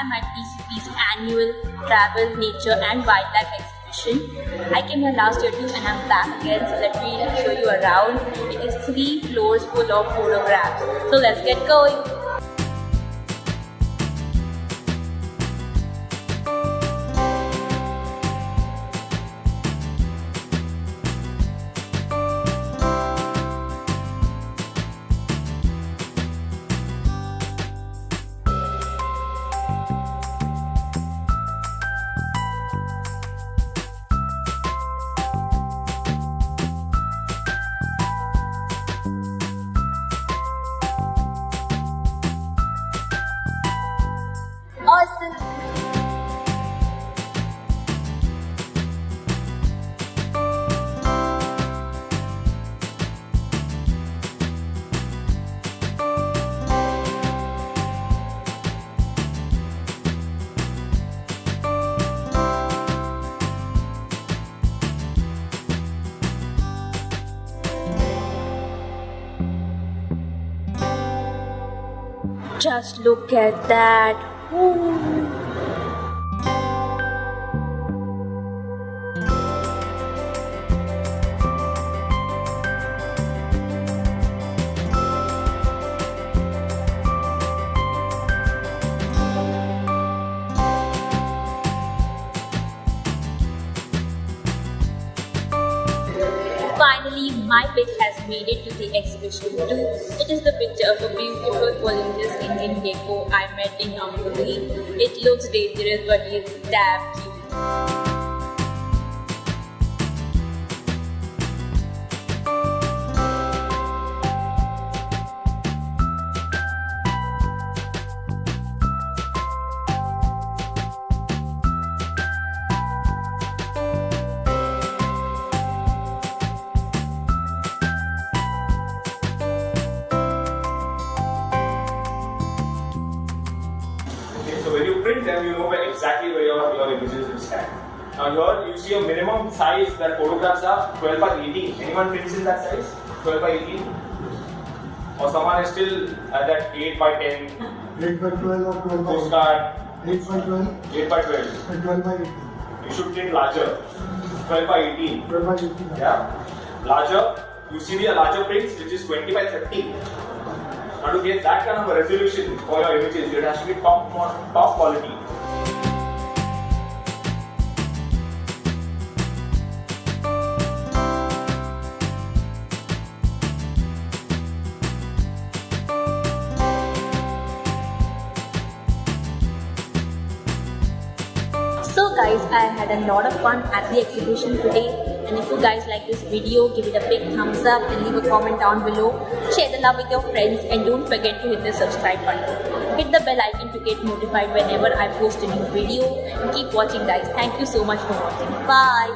I'm at DCP's annual Travel, Nature and Wildlife Exhibition. I came here last year too and I'm back again, so let me show you around. It is 3 floors full of photographs. So let's get going. Awesome. Just look at that. Ooh. Finally, my pic has made it to the exhibition too. It is the picture of a beautiful BOULENGE'S Indian GECKO I met in Hungary. It looks dangerous, but it's damn cute. So when you print them, you know exactly where your images will stand. Now here you see a minimum size that photographs are 12 by 18. Anyone prints in that size? 12 by 18? Or someone is still at that 8 by 10? 8 by 12 or 12 by postcard? 8 by 12. 8 by 12. And 12 by 18. You should print larger. 12 by 18. 12 by 18. Yeah. Larger. You see the larger prints which is 20 by 30. Now to get that kind of a resolution for your images, it has to be top quality. So guys, I had a lot of fun at the exhibition today. And if you guys like this video, give it a big thumbs up and leave a comment down below. Share the love with your friends and don't forget to hit the subscribe button. Hit the bell icon to get notified whenever I post a new video. And keep watching guys. Thank you so much for watching. Bye.